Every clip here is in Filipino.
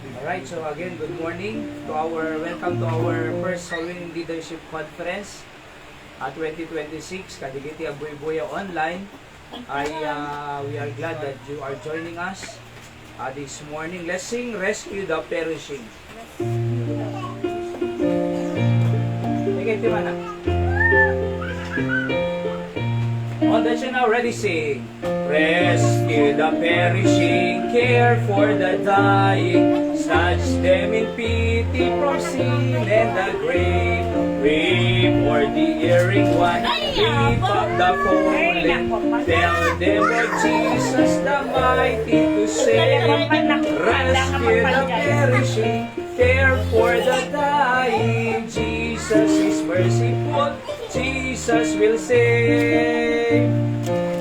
Alright, so again, good morning to welcome to our first Soul Winning Leadership Conference 2026, Kadigiti Abuy-Buya Online. We are glad that you are joining us this morning. Let's sing Rescue the Perishing. Okay, Timana. On that you now ready, sing. Rescue the perishing, care for the dying, snatch them in pity from sin and the grave. Weep for the erring one, lift up the fallen, tell them of Jesus the mighty to save. Rescue the perishing, care for the dying, Jesus is merciful, Jesus will save.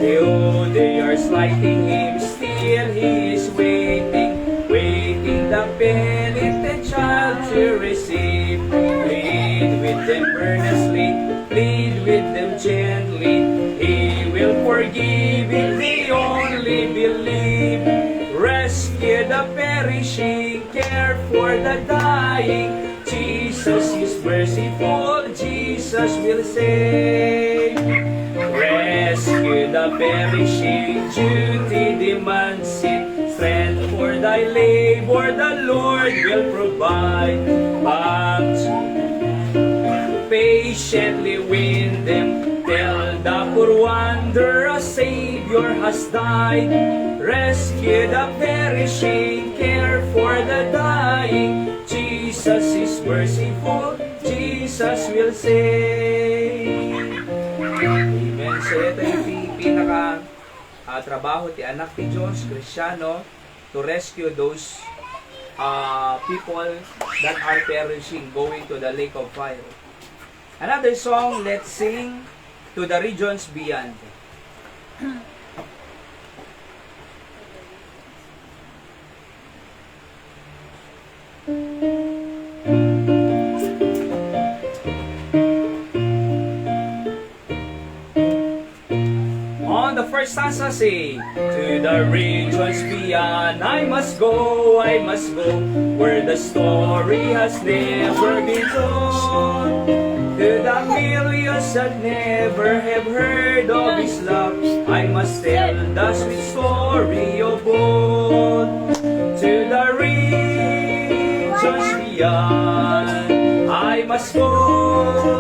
Though they are slighting him, still he is waiting, waiting the penitent child to receive. Plead with them earnestly, plead with them gently, he will forgive if they only believe. Rescue the perishing, care for the dying, Jesus is merciful, Jesus will save. Rescue the perishing, duty demands it, strength for thy labor the Lord will provide. But patiently win them, tell the poor wanderer a Savior has died. Rescue the perishing, care for the dying, Jesus is merciful, Jesus will save. Amen. So ito yung trabaho ti anak ni Diyos, Kristyano, to rescue those people that are perishing, going to the lake of fire. Another song, let's sing to the regions beyond. On the first stanza, say, to the regions beyond, I must go, where the story has never been told. To the millions that never have heard of His love, I must tell the sweet story of old. To the regions beyond, I must go,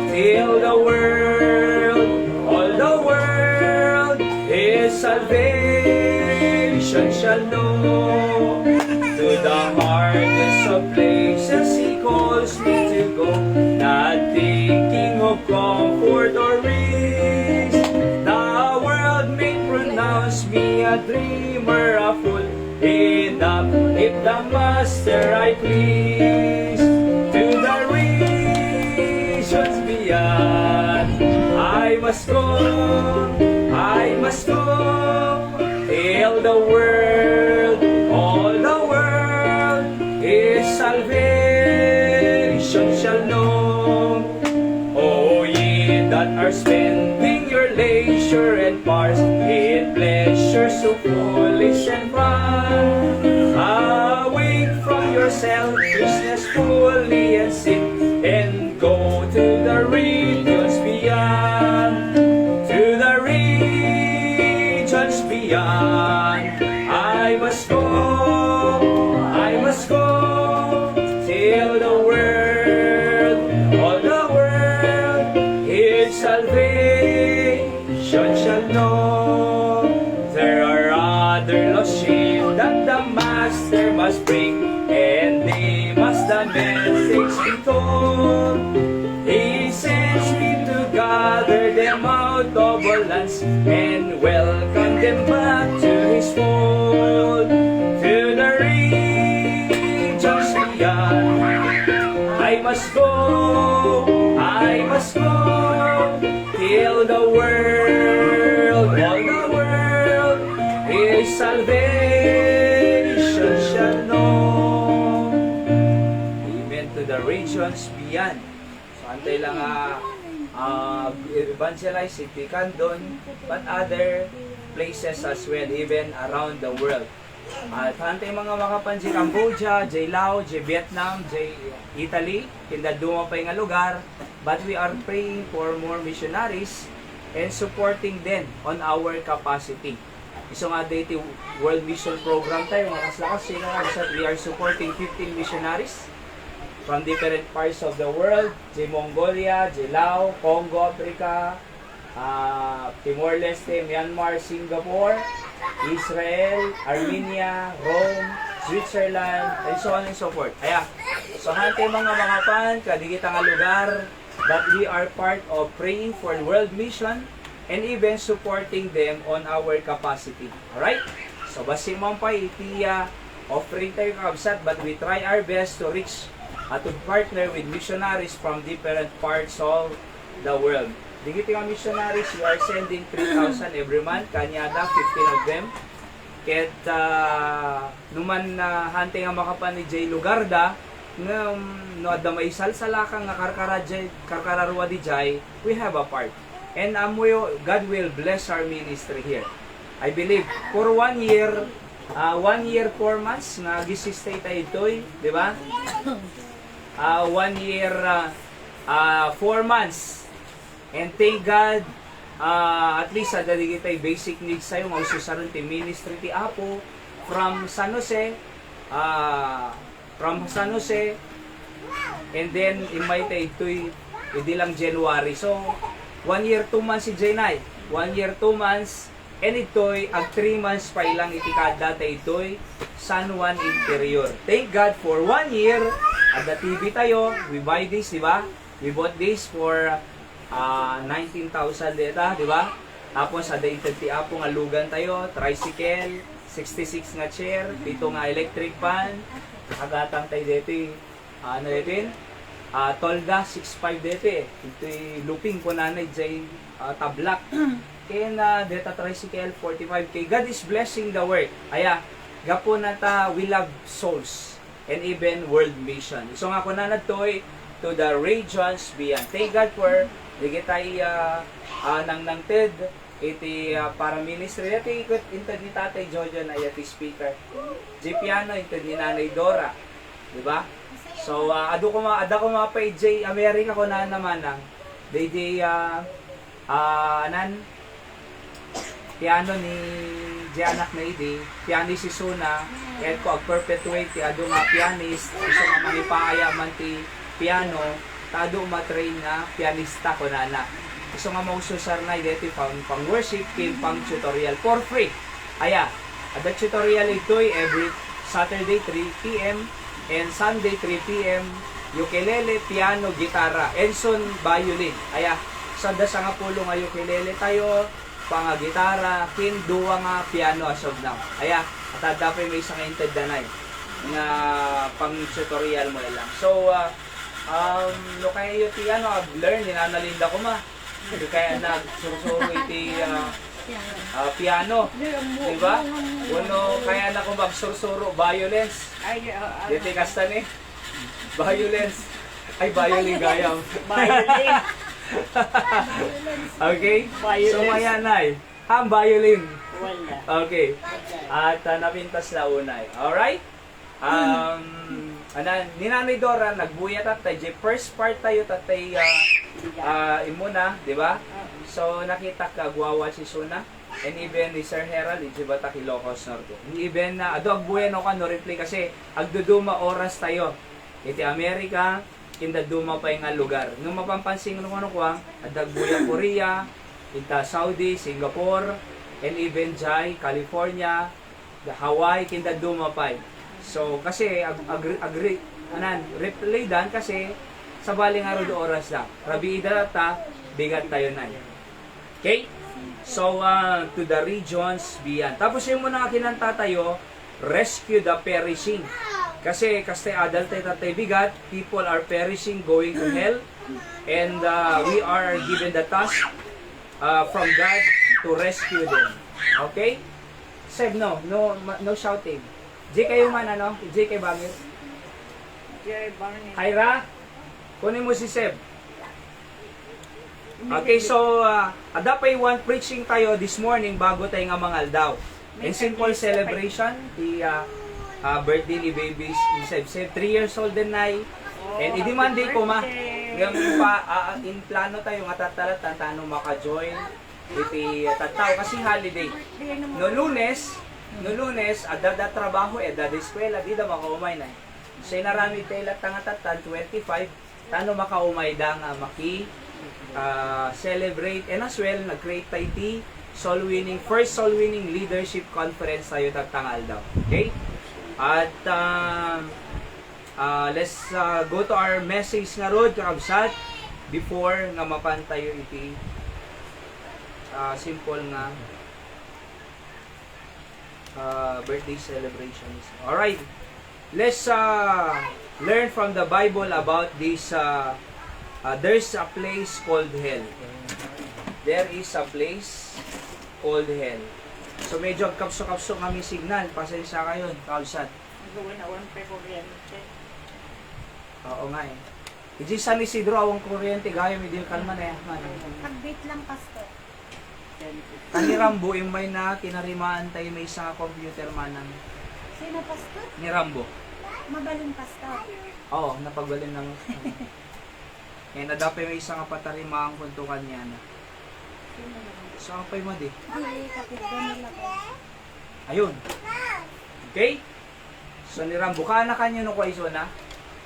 till the world, all the world, His salvation shall know. To the hardest of places He calls me to go, not thinking of comfort or risk. The world may pronounce me a dreamer, a fool, enough if the Master I please. To the regions beyond, I must go, till the world, all the world, His salvation shall know. O ye that are spending your leisure and powers in pleasures so foolish and fun, awake from your selfishness fully and sit, and go to the regions beyond. To the regions beyond, I must go, till the world, all the world, His salvation shall know. There are other lost sheep that the Master must bring, and they must the message be told. He sends me to gather them out of all lands and welcome them back to His fold. To the regions beyond, I must go, till the world, all the world, His salvation shall know. Amen. To the regions beyond. So antay lang evangelize si Picandon, but other places as well, even around the world. At hantay mga makapan J Cambodia, J Laos, J Vietnam, J Italy, kinda dumapay nga lugar. But we are praying for more missionaries and supporting them on our capacity. Iso nga dati World Mission Program tayo, mga kaslakas, we are supporting 15 missionaries from different parts of the world, J Mongolia, J Laos, Congo, Africa, Timor-Leste, Myanmar, Singapore, Israel, Armenia, Rome, Switzerland, and so on and so forth. Aya, so hante mga pan, kadigita nga lugar, that we are part of praying for world mission and even supporting them on our capacity. Alright? So basi man pa iti offering tayo kakabsat, but we try our best to reach to partner with missionaries from different parts of the world. Digiti nga missionaries, we are sending 3,000 every month, kanyada 15 of them. Ket numan hante nga makapan ni J Lugarda, nga no adda may salsalakang nga karkararwa di Jay, we have a part. And God will bless our ministry here. I believe for 1 year, 1 year 4 months nga gisistay tayo itoy, di ba? 1 year 4 months. And thank God, at least sa dali kita basic needs sa'yo, nga ususaron ti ministry ti Apo from San Jose, and then imay tayo ito'y hindi lang January. So, 1 year 2 months si Jenay, 1 year 2 months, and ito'y ag 3 months pa ilang itikada tayo ito'y San Juan Interior. Thank God for 1 year, at the TV tayo, we buy this, di ba? We bought this for 19,000 deta, di ba? Tapos ada ti Apo nga lugan tayo, tricycle, 66 nga chair, 7 nga electric fan, agatang tayo dito, ano dito? Tolda 6.5 dete. Ito'y looping po nanay jay tablak. And deta tricycle 45k. God is blessing the work. Aya, gapo na ta we love souls and even world mission. So nga ko na natoy to the regions beyond. Thank God for digitay nang TED iti para ministry iti ikot into ni Tatay Jojo na iti speaker. J piano into ni Nanay Dora. Di ba? So, ada ko pa J America ko na naman ang DJ piano ni J anak na idi, pianist si Suna, et ko ag-perpetuate ti ado nga pianist, iso nga manipaaya man ti piano, tado matrain nga pianista ko na na. Iso nga maususar na iti pang worship, pang tutorial for free. Aya, ada tutorial ito'y every Saturday 3 p.m. and Sunday 3 p.m. ukulele, piano, gitara, Enson, violin. Aya, sada sa nga pulo nga ukulele tayo, pang gitara, duwa nga piano as of now. Aya, at dapat may isang inted danay nga pang tutorial mo lang. So, no kaya yung piano, I've learned, ninanalinda ko ma. Kaya nagsurusuro iti piano, di ba? Uno kaya na ko magsursuro violence. Dito kasta ni violence. Ay violin gayam. Violin. Okay? So maya nay. Violin. Wala. Okay. At napintas na unay. Alright? Ni Nanay Dora nagbuyat at tayo. First part tayo tatay imuna, di ba? So nakita ka gwawa si Suna and even ni Sir Herald iti bata Ilocos Norte. Even na ado agbuyan no kan no replay kasi agduduma oras tayo. Iti Amerika kinda duma pa nga lugar. Nung mapampansin no ano ko adagbuya Korea, ita Saudi, Singapore, and even Jai, California, the Hawaii kinda duma pa. So kasi replay dan kasi sa baling araw do oras lang. Rabi idata bigat tayo na. Okay? So, to the regions beyond. Tapos yung muna kinanta tayo, rescue the perishing. Kasi adult tatay bigat, people are perishing, going to hell. And we are given the task from God to rescue them. Okay? Seb, no shouting. J kayo man, J kay Bangir. Hyra, kunin mo si Seb. Okay, so adapay one preaching tayo this morning bago tayo nga mangal daw. And simple celebration, the birthday ni baby ni Seb. 3 years old din na. And idi Monday ko ma. Yung in plano tayo nga tatalatan tano maka-join iti tataw kasi holiday. No Lunes adada trabaho adada eskwela di da makaumay na. So narami tayo tangatan 25 tano makaumay da nga maki celebrate and as well nag-create tayo ti first soul winning leadership conference tayo tatangal daw. Okay? At let's go to our message nga rod kakabsat before nga mapantayo iti simple nga birthday celebrations. Alright, let's learn from the Bible about this. There's a place called hell. There is a place called hell. So medyo kapso-kapso kami signal. Pasensya kayo, kaulsat. Oo nga eh. Iji San Isidro, awang kuryente, gaya may din kalma na yan. Hagbit lang, pastor. Kani Rambo, yung may na kinarimaan tayo may isang computer manang. Sino, pastor? Ni Rambo. Mabalin, pastor. Oo, napagbalin ng... Eh, nadapay may isang patarimaang kuntukan niya na. So, apay mo di. Hindi, kapit ko nila ko. Ayun. Okay? So, ni Rambo, ka na kanya no kwa iso na?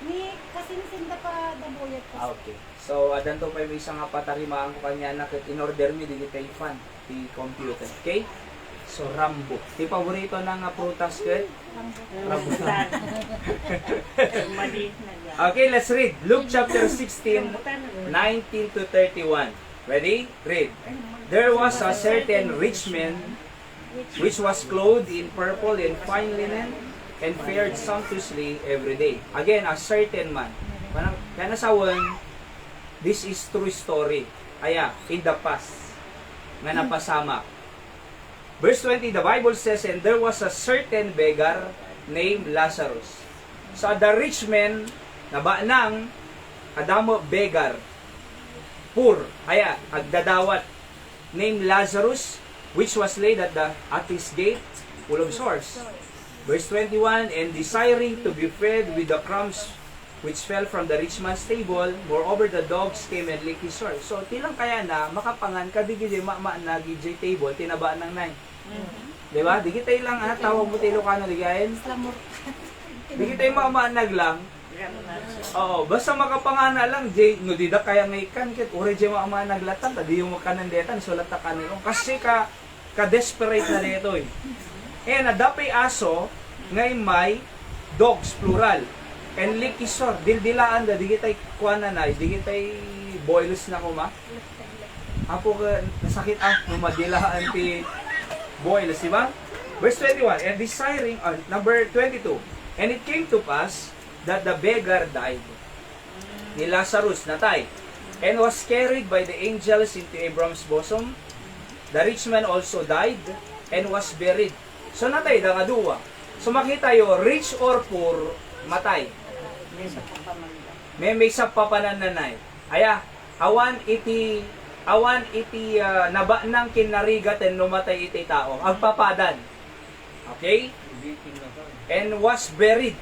Ni, kasi nasinda pa dabuyat, pastor. Okay. So, adanto pa may isang patarimaang ko kanya na in order mi di kita fan di computer. Okay? So, Rambo. Di paborito ng prutas kit? Rambutan. Okay, let's read. Luke chapter 16, 19 to 31. Ready? Read. There was a certain rich man which was clothed in purple and fine linen and fared sumptuously every day. Again, a certain man. Kaya nasawon, this is true story. Aya, in the past, nga napasama. Verse 20, the Bible says, and there was a certain beggar named Lazarus. So the rich man, naba nang adamo beggar, poor, aya, agdadawat, named Lazarus, which was laid at his gate, full of sores. Verse 21, and desiring to be fed with the crumbs which fell from the rich man's table, moreover the dogs came and licked his sores. So tilang kaya na makapangan kadigidi mama na gijay table tinabaan ng nine. Diba? Di kita lang tawag mo tayo Ilocano digayin. Di kita mamanag lang. Oo, basta makapangana lang jay no dida kaya ngay kan kit ore jay mamanag latan tadi yung makanan detan sulat ta kanino kasi ka desperate na dito eh. Nadapay aso ngay may dogs plural. And likisor, dildilaan da, di kita'y kuwana na, di kita'y boilers na kuma. Apo ka, nasakit numadilaan ti boilers, di ba? Verse 21, and desiring, number 22, and it came to pass that the beggar died, ni Lazarus, natay, and was carried by the angels into Abraham's bosom. The rich man also died, and was buried. So natay, da nga duwa. So makita yo, rich or poor, matay. May sa papanananay. Aya, awan iti naba nang kinarigat and numatay iti tao. Agpapadan. Okay? And was buried.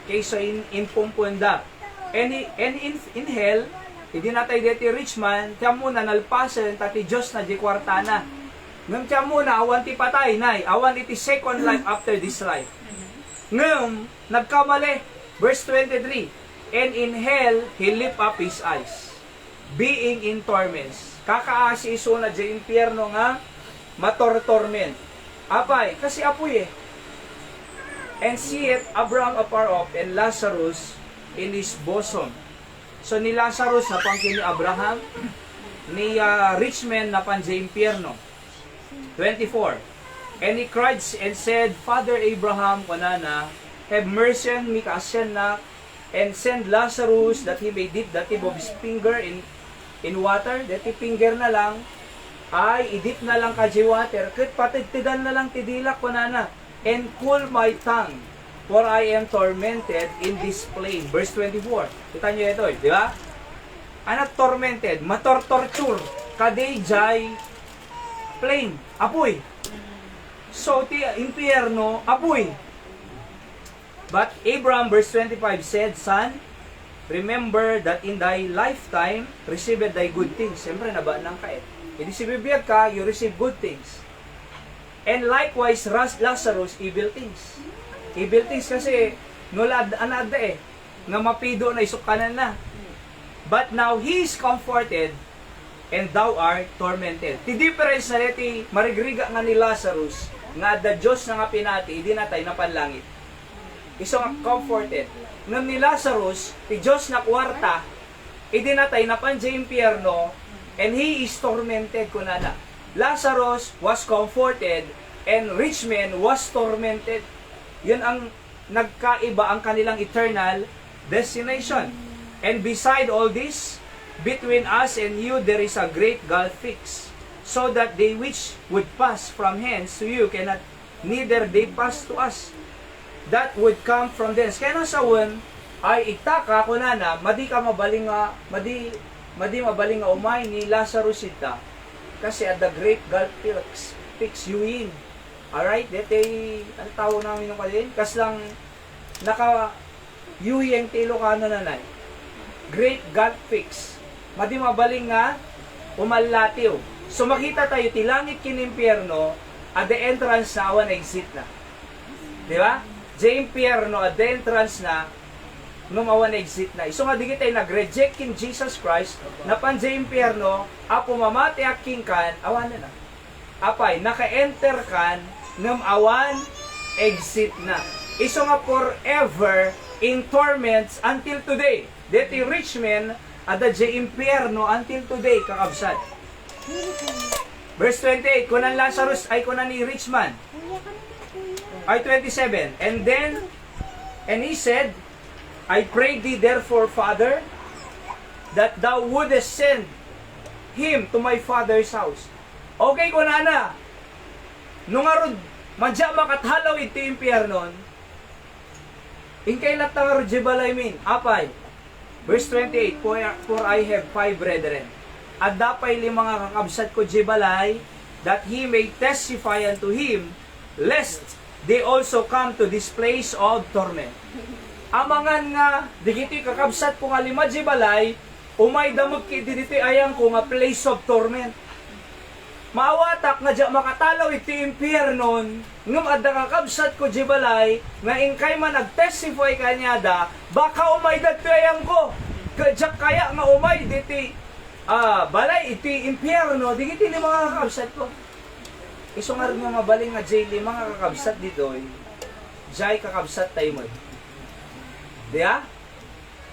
Okay, so in pumpunda. And in hell, hindi natay deti rich man, tiyan muna nalpasan tati Diyos na di kwartana. Ngam tiyan muna, awan ti patay, nay. Awan iti second life after this life. Ngam, nagkamali. Verse 23, and in hell, he lift up his eyes, being in torments. Kakaasi iso na di impyerno nga, mator-torment. Apay, kasi apoy eh. And seeth Abraham afar off, and Lazarus in his bosom. So ni Lazarus na pangkin ni Abraham, ni rich man na pan di impyerno. 24, and he cried and said, Father Abraham, kanana, have mercy on me, kaasyan na, and send Lazarus that he may dip the tip of his finger in water. Dati finger na lang, ay idip na lang kaji water. Kat patidtidan na lang tidilak ko na, and cool my tongue, for I am tormented in this flame. Verse 24. Kita nyo ito, di ba? Anak tormented, mator-torture, kadejay, flame, apoy. So, ti impyerno, apoy. But Abraham, verse 25 said, Son, remember that in thy lifetime, received thy good things. Siyempre, naba nang ka eh. Hindi si bibiyag ka, you receive good things. And likewise, Lazarus, evil things. Evil things kasi, nulad, anada eh. Nga mapido na, isukanan na. But now, he is comforted, and thou art tormented. Ti difference na ti marigriga nga ni Lazarus, nga da Diyos na nga pinati, hindi natay na panlangit. Iso nga comforted. Ngam ni Lazarus, ti Diyos na kwarta, hindi natay na panja impyerno, and he is tormented kunana. Lazarus was comforted, and rich man was tormented. Yun ang nagkaiba ang kanilang eternal destination. And beside all this, between us and you there is a great gulf fixed, so that they which would pass from hence to you cannot, neither they pass to us that would come from thence. Kaya nang sawon ay itaka kunana, madi ka mabaling nga, madi mabaling nga umay ni Lazarus ita, kasi at the great gulf fix yuin. Alright, dete, ang tawag namin nung kalin, kas lang naka yuhi ang tilo ka nanay. Great gulf fix. Madi mabaling nga umalatiw. So makita tayo ti langit kinimpyerno at the entrance na awan exit na. Di ba? Di impyerno at the entrance na nung awan exit na. So nga di kita nag-reject kin Jesus Christ na pan di impyerno apo mamati aking kan awan na. Apay naka-enter kan nung awan exit na. Iso nga forever in torments until today. Deti rich men at the impyerno until today kakabsat. Verse 28, kunan Lazarus ay kunan ni rich man. Ay 27, and he said, I pray thee therefore, Father, that thou wouldest send him to my father's house. Okay kunana, nung arod, madya makathalaw iti impyernon, inkay latang arod jibalay min, apay, verse 28, for I have 5 brethren, at dapay limang kakabsat ko jibalay, that he may testify unto him, lest they also come to this place of torment. Amangan nga, digiti kakabsat ko nga lima jibalay, umay damot ki diti ayang ko nga place of torment. Maawatak nga dya makatalaw iti impyernon, ngam adda kakabsat ko jibalay, nga ingkay man nag-testify kanyada, baka umay dati ayang ko. Kadyak kaya nga umay diti balay iti impyerno, digiti ni mga kakabsat ko. Iso nga rin nga mabaling nga jay mga kakabsat dito, jay kakabsat tayo mo. Diya?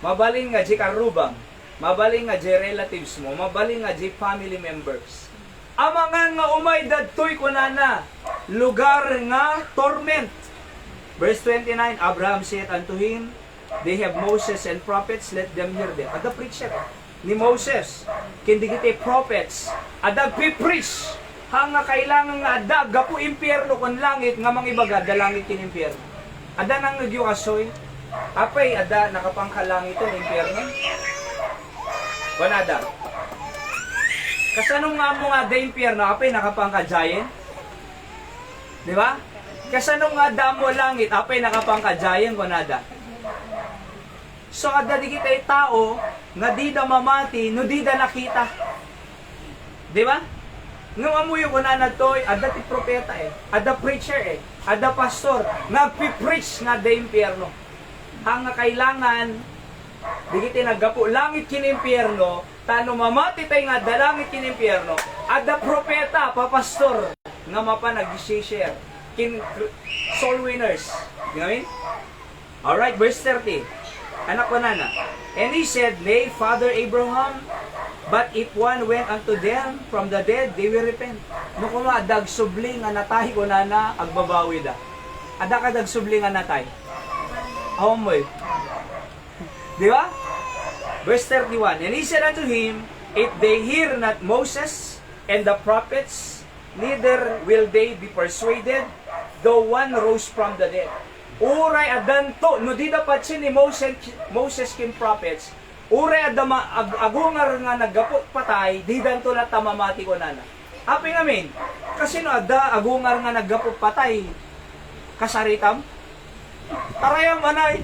Mabaling nga jay karubang, mabaling nga jay relatives mo, mabaling nga jay family members. Amangan nga umay dadtoy kunana, lugar nga torment. Verse 29, Abraham said unto him, they have Moses and prophets, let them hear them. Ada preacher ni Moses, kindigiti prophets, ada pipreach, hanga kailangan nga ada, gapu impyerno kon langit, nga mangibaga, da langit kin impyerno. Ada nang nagyukasoy, apay, ada nakapangkalangit ito, impyerno. Wanada. Kasanong nga mo nga da impyerno, apay, nakapangkajayen. Di ba? Kasanong nga da mo langit, apay, nakapangkajayen, wanada. So, ada di kita tao, nga di da mamati, no di da nakita. Di ba? Ngam amuyo ko na toy, ada ti propeta ada preacher ada pastor, nagpi-preach nga da impyerno. Ang kailangan, di kita naggapo, langit kin impyerno, tano mamati tayo nga da langit kin impyerno, ada propeta, papastor, nga mapa nag-share, kin soul winners. You know what I mean? Alright, verse 30. Anak ko nana. And he said, Nay, Father Abraham, but if one went unto them from the dead, they will repent. No kuma adag subling nga natay ko nana agbabawi da. Ada ka dag subling nga natay. Amoy. Di ba? Verse 31. And he said unto him, if they hear not Moses and the prophets, neither will they be persuaded, though one rose from the dead. Uray adanto, no di dapat si ni Moses kin prophets, uray adama agungar nga naggapot patay, di danto na tamamati ko nana. Aping amin. Kasi no, ada agungar nga naggapo patay. Kasaritam. Tarayam anay.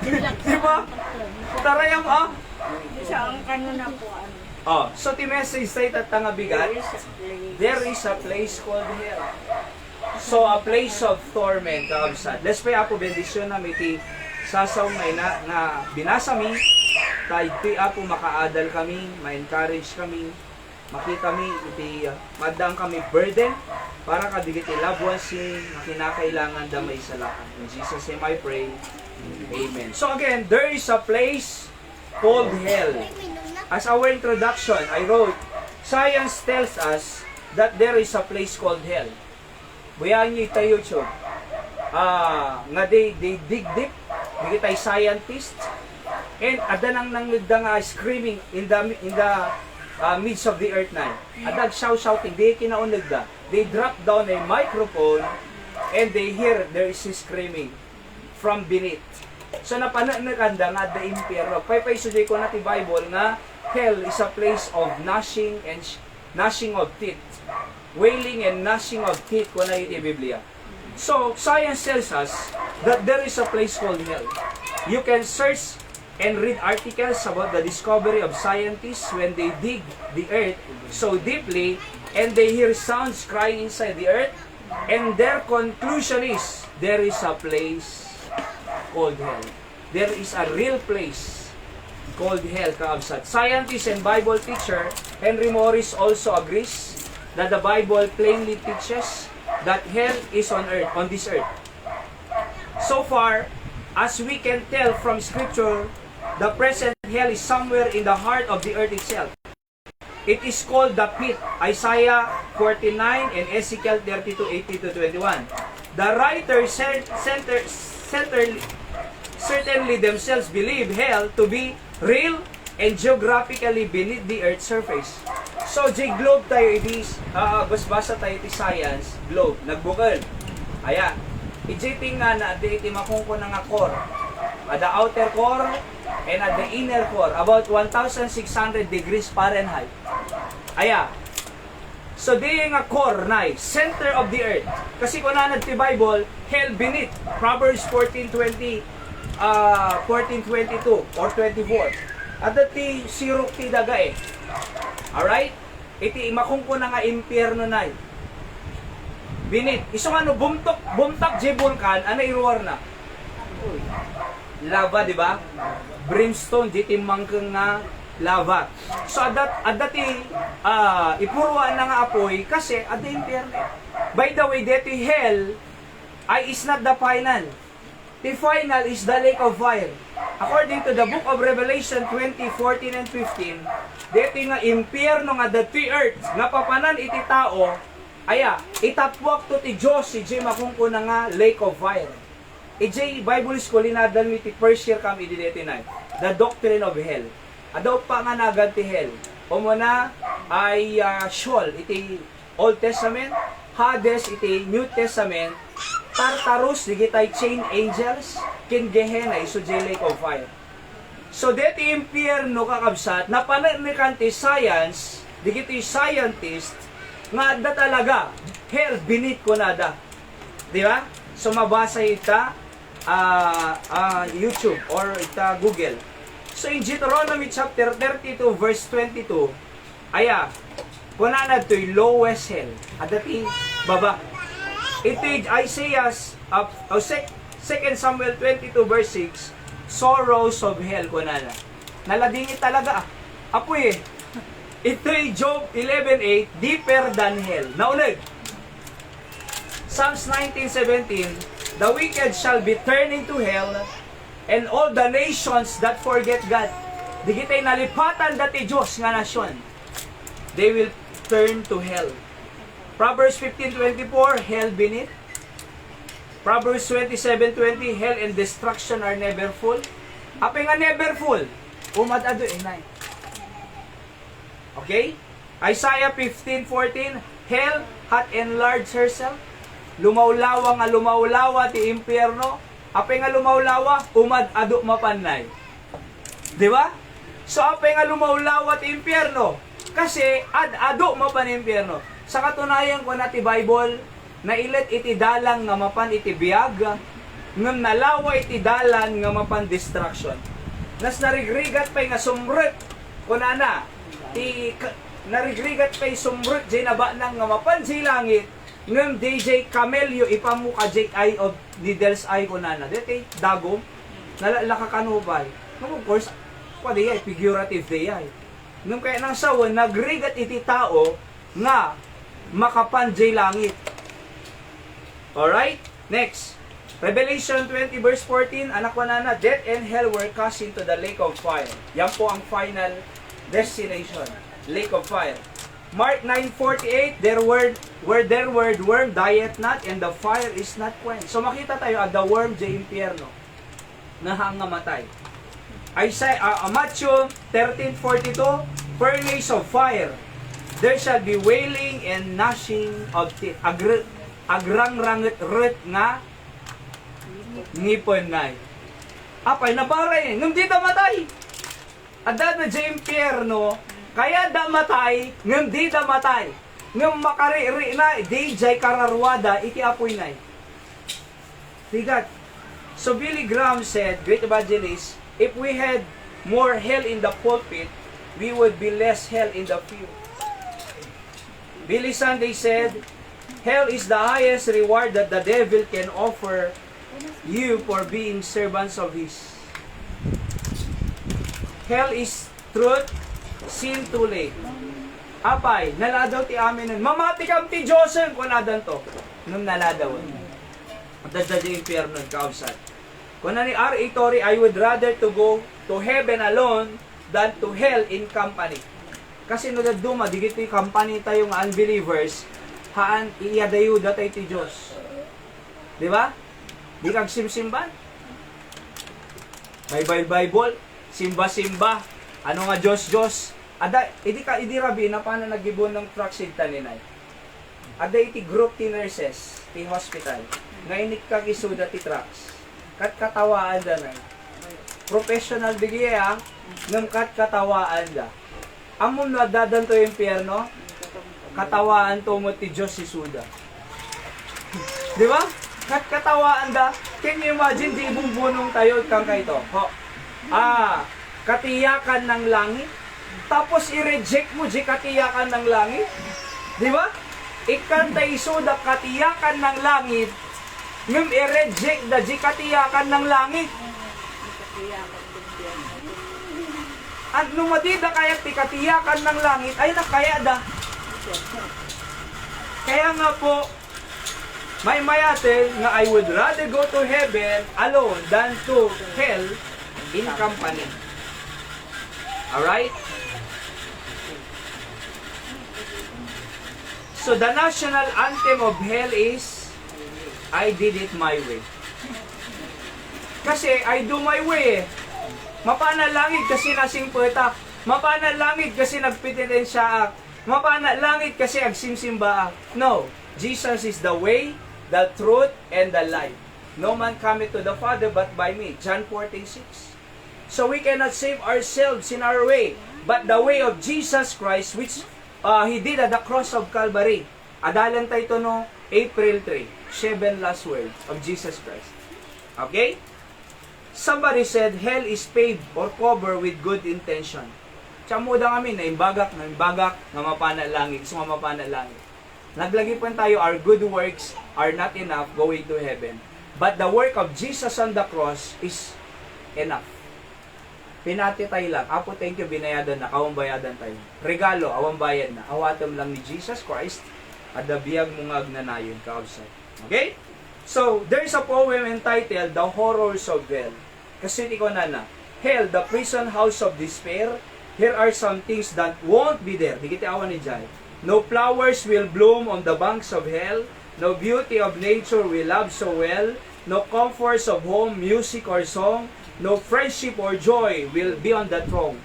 Di ba? Tarayam Sa ang kanuna po, So ti message say tatanga bigat. There is a place called hell. So a place of torment kakabsat. Let's pray apo bendisyon na miti sasaw may na binasa mi. Tay ti apo makaadal kami, ma-encourage kami, makita mi iti madang kami burden para kadigit ti loved ones kinakailangan damay sa lakan. In Jesus name I pray. Amen. So again, there is a place called hell. As our introduction, I wrote, science tells us that there is a place called hell. Buyan nyo ita YouTube. Nga they dig deep. Hindi tayo scientist. And ada nang screaming in the midst of the earth na. Adag shouting. Di kinaunag da. They drop down a microphone and they hear there is screaming from beneath. So napanakanda nga the impyerno. Pay suday ko na ti Bible nga hell is a place of gnashing of teeth. Wailing and gnashing of teeth ko na iti Biblia. So science tells us that there is a place called hell. You can search and read articles about the discovery of scientists when they dig the earth so deeply and they hear sounds crying inside the earth, and their conclusion is there is a place called hell. There is a real place called hell, kaabsat. Scientist and Bible teacher Henry Morris also agrees that the Bible plainly teaches that hell is on earth, on this earth. So far, as we can tell from Scripture, the present hell is somewhere in the heart of the earth itself. It is called the pit, Isaiah 49 and Ezekiel 32:18-21. The writers certainly themselves believe hell to be real and geographically beneath the earth's surface. So, globe tayo itis, basbasa tayo iti science, globe, nagbukal. Aya, iti nga na iti makungko nga core. At the outer core and at the inner core, about 1,600 degrees Fahrenheit. Aya, so di nga core na center of the earth. Kasi kung nanad ti Bible, hell beneath, Proverbs 14:22 or 24. At ti sirok ti daga Alright? Iti makungko na nga impyerno na beneath. Isong bumtak je vulkan, iruwar na. Lava, di ba? Brimstone, di timangkang nga lava. So, adati ipuruan na nga apoy kasi ada impyerno. By the way, dito hell is not the final. The final is the lake of fire. According to the book of Revelation 20:14 and 15, dito nga impyerno nga the earth nga papanan iti tao, itapwak to ti Diyos si J makungko na nga lake of fire. J Bible School inadal mi ti first year kami di dito na the doctrine of hell. Adaw pa nga nagan ti hell. Umuna ay Sheol iti Old Testament, Hades iti New Testament, Tartarus digitay chain angels, kin Gehenna iso J lake of fire. So dito impyerno kakabsat napananikan ti science digiti scientist nga adda talaga hell beneath ko nada. Di ba? So mabasa ita YouTube or ita Google. So in Deuteronomy chapter 32 verse 22, kunanad to'y lowest hell. Adati baba. Ito Isaiah 2 Samuel 22 verse 6, sorrows of hell kunana. Naladingit talaga apoy Ito'y Job 11:8, deeper than hell. Naulag. Psalms 19:17, the wicked shall be turned into hell, and all the nations that forget God. Digitay nalipatan dati Diyos nga nasyon. They will turn to hell. Proverbs 15:24, hell beneath. Proverbs 27:20, hell and destruction are never full. Ape nga never full. Umadado inay. Okay? Isaiah 15:14, hell hath enlarged herself. Lumawlawa ti impyerno. Ape nga lumawlawa, umadado mapanay. Di ba? So ape nga lumawlawa ti impyerno. Kasi ado mapan impyerno. Sa katunayan ko na ti Bible, na ilet iti dalang nga mapan iti biyag, ngam nalawa iti dalan nga mapan destruction. Nas narigrigat pa'y nga sumrut, kunana, narigrigat pa'y sumrut, jay naba nang nga mapan si langit, ngam DJ Camelio ipamuka jay eye of needle's eye kunana. Dito dagom, nalalakakanubay. Of course, pwede ay figurative day ay. Ngam kaya nang sawan, nagrigat iti tao nga makapan jay langit. Alright? Next. Revelation 20 verse 14, anak ko na, death and hell were cast into the lake of fire. Yan po ang final destination. Lake of fire. Mark 9:48, their word worm dieth not, and the fire is not quenched. So makita tayo, the worm jay impyerno, na hangamatay. Matthew 13:42, furnace of fire. There shall be wailing and gnashing of teeth. Agrang-ranget-ret nga ngipon na. Apay nabaray, ngam di damatay. Adad na jay impyerno, kaya damatay, ngam di damatay. Ngam makariri na, di jay kararwada, iti apoy na. Tigat. So Billy Graham said, great evangelist, if we had more hell in the pulpit, we would be less hell in the pew. Billy Sunday said, hell is the highest reward that the devil can offer you for being servants of his. Hell is truth, sin too late. Apay, naladaw ti amin nun. Mamati kam ti Diyosen kung nadan to. Nung naladaw. At dadya di impyerno kausad. Kung ni R.A. Torrey, I would rather to go to heaven alone than to hell in company. Kasi no daduma, digit ti company tayong unbelievers, haan iadayo datay ti Diyos. Di ba? Di kag simsimban. May Bible, simba-simba, ano nga Diyos. Ada, idi rabi na paano nagibon ng truck sigta ni Nay. Ada iti group ti nurses, ti hospital. Ngayon kag isuda ti trucks. Kat katawaan da na. Professional bigya, ng kat katawaan da. Amon na dadan to impyerno, katawaan to mo ti Diyos isuda. Di ba? Kat katawaan da. Can you imagine, di bumbunong tayo kang kaito. Katiyakan ng langit. Tapos i-reject mo di katiyakan ng langit. Di ba? Ikanta isuda katiyakan ng langit. Ngum i-reject da di katiyakan ng langit. At numadida kaya ti katiyakan ng langit, ay nakaya da. Kaya nga po, may mayate nga I would rather go to heaven alone than to hell in company. Alright? So the national anthem of hell is, I did it my way. Kasi I do my way eh. Mapanalangit kasi nasing petak. Mapanalangit kasi nagpititen siya. Mapanalangit kasi agsimsimba. No. Jesus is the way, the truth, and the life. No man cometh to the Father but by me. John 14:6. So we cannot save ourselves in our way, but the way of Jesus Christ, which He did at the cross of Calvary. Adalan tayo ito no, April 3. 7 last words of Jesus Christ. Okay? Somebody said, hell is paved or covered with good intention. Tsamuda kami, naimbagak, nga mapanalangit, so nga mapanalangit. Naglagi pa tayo, our good works are not enough going to heaven. But the work of Jesus on the cross is enough. Pinati tayo lang. Apo, thank you, binayadan na, kawambayadan tayo. Regalo, awambayad na. Awatom lang ni Jesus Christ, at dabiyag mong agnanayon, kausay. Okay? So, there's a poem entitled, The Horrors of Hell. Kasi ikaw na, hell, the prison house of despair. Here are some things that won't be there. Di kita awan ni Jai. No flowers will bloom on the banks of hell. No beauty of nature we love so well. No comforts of home, music or song. No friendship or joy will be on the throne.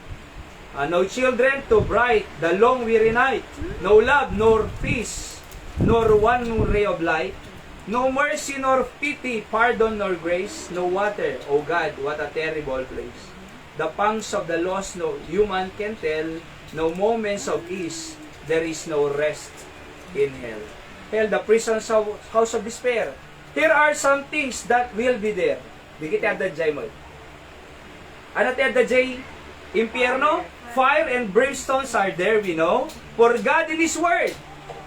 No children to bright the long weary night. No love nor peace, nor one ray of light. No mercy nor pity, pardon nor grace. No water, O God, what a terrible place. The pangs of the lost no human can tell. No moments of ease, there is no rest. in hell. Hell, the prison house of despair. Here are some things that will be there. Di kita adadjay mo. Ano ti adadjay? Impyerno? Fire and brimstones are there, we know. For God in His Word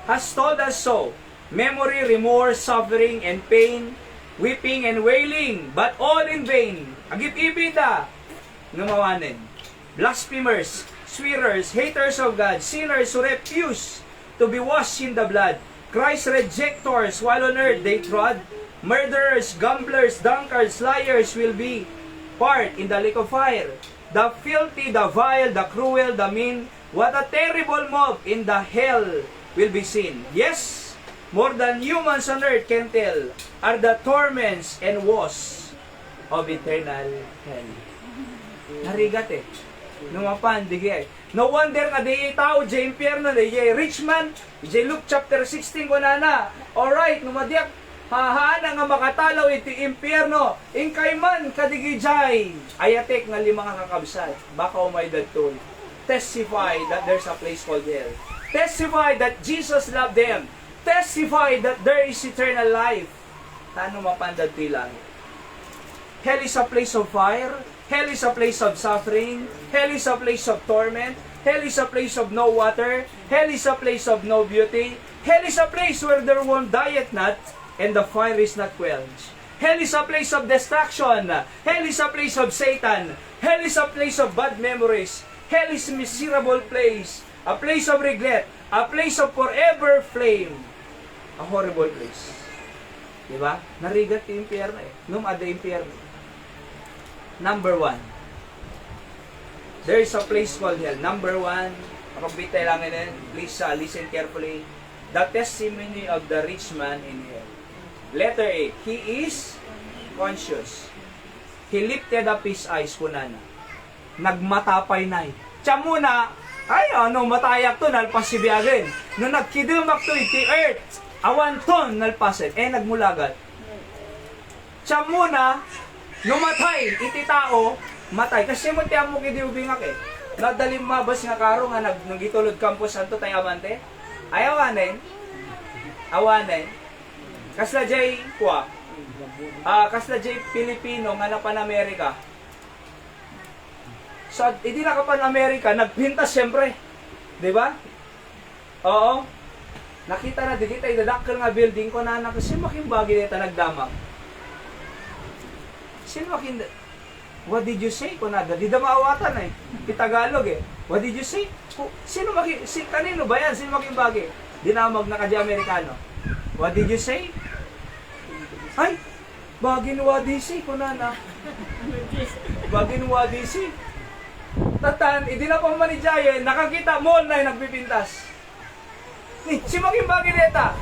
has told us so. Memory, remorse, suffering, and pain, weeping and wailing, but all in vain. Agip-ibida, ngumawanin. Blasphemers, swearers, haters of God, sinners who refuse to be washed in the blood. Christ rejectors, while on earth they trod. Murderers, gamblers, drunkards, liars will be part in the lake of fire. The filthy, the vile, the cruel, the mean, what a terrible mob in the hell will be seen. Yes, more than humans on earth can tell, are the torments and woes of eternal hell. Narigat eh. Numapan, digay. No wonder nga di tao, di impyerno, di rich man, di Luke chapter 16 ko na. Alright, numadiak, hahaan nga makatalaw iti impyerno, ingkay man kadigijay. Ayatek nga limang kakabsat, baka umay dadtol. Testify that there's a place called hell. Testify that Jesus loved them. Testify that there is eternal life. Tano mapandad tilang. Hell is a place of fire. Hell is a place of suffering. Hell is a place of torment. Hell is a place of no water. Hell is a place of no beauty. Hell is a place where there won't diet not, and the fire is not quenched. Hell is a place of destruction. Hell is a place of Satan. Hell is a place of bad memories. Hell is a miserable place. A place of regret. A place of forever flame. A horrible place. Diba? Narigat yung impyerno eh. Nung ada impyerno. Number 1. There is a place called hell. Number 1. Makabitay lang yun. Please listen carefully. The testimony of the rich man in hell. Letter A. He is conscious. He lifted up his eyes, kunana. Nagmatapay na eh. Tiyan muna, ay ano, matayak to, nalpas si biyagin. Nung nagkidumak to iti earth, awan ton, nalpasin. Nagmulagat. Tiyan muna, numatay, iti tao, matay. Kasi mo tiyan mo kidiubingak eh. Nadalim mabas nga karo nga nagitulod campus santo tayo amante. Ay awanin. Awanin. Kasla jay kwa. Kasla jay Pilipino nga napan Amerika. So, hindi na kapan Amerika, nagpintas siyempre. Diba? Oo. Nakita na, di kita idadakkel nga building ko na kasi makimbagi nito nagdamak. Sino makin... What did you say? Kunada, di da maawatan eh. Itagalog eh. What did you say? Sino kanino ba yan? Sino makimbagi? Dinamag na kadi Amerikano. What did you say? Ay! Bagi ni Wadisi, kunana. Bagi ni Wadisi. Tatan, hindi na pang manijayan, nakakita mo na nagpipintas. Si makimbagi neta.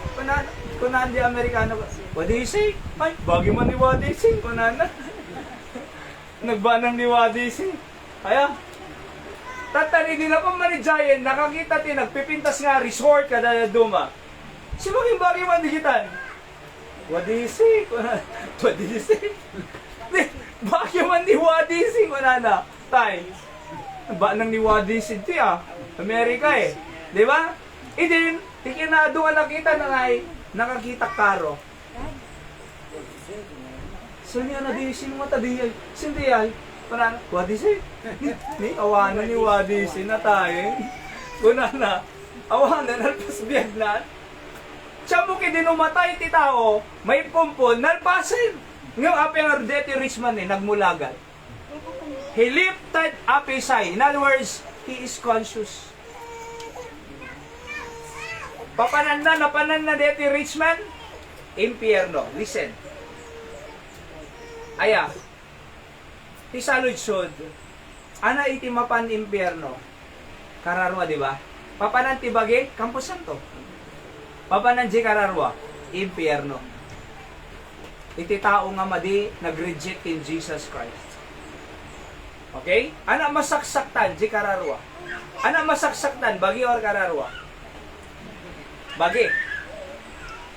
Kunana di Amerikano. What do you say? Ay, bagi man ni Wadisi. Kunana. Nagbanang ni Wadisi. Kaya, tatan, hindi na pang manijayan, nakakita ti nagpipintas nga resort kada duma. Si makimbagi man digitan. What do you say? What do you say? Bagi man ni Wadisi. Kunana. Tay. Ba nang niwadi ti Amerika eh. Di ba? Idin, ikinado nga nakita na ngay, nakakita karo. So niya na di, sino mata di ay? Sindi ay? Parang, Wadisi? Ni, awanan ni Wadisi na tayo. Kuna na, awanan, nalpas biyag na. Siya mo kidinumatay ti tao, may pumpon, nalpasin. Ngayon, api ang ardeti rich man eh, nagmulagat. He lifted up his eye. In other words, he is conscious. Papanan na deti rich man, impyerno. Listen. Aya, tisalod sud, ana iti mapan impyerno. Kararwa, di ba? Papanan ti bagi, Campo Santo. Papanan di kararwa, impyerno. Iti tao nga madi, nag-reject in Jesus Christ. Okay? Ana masaksaktan, di kararwa. Ana masaksaktan, bagi or kararwa? Bagi.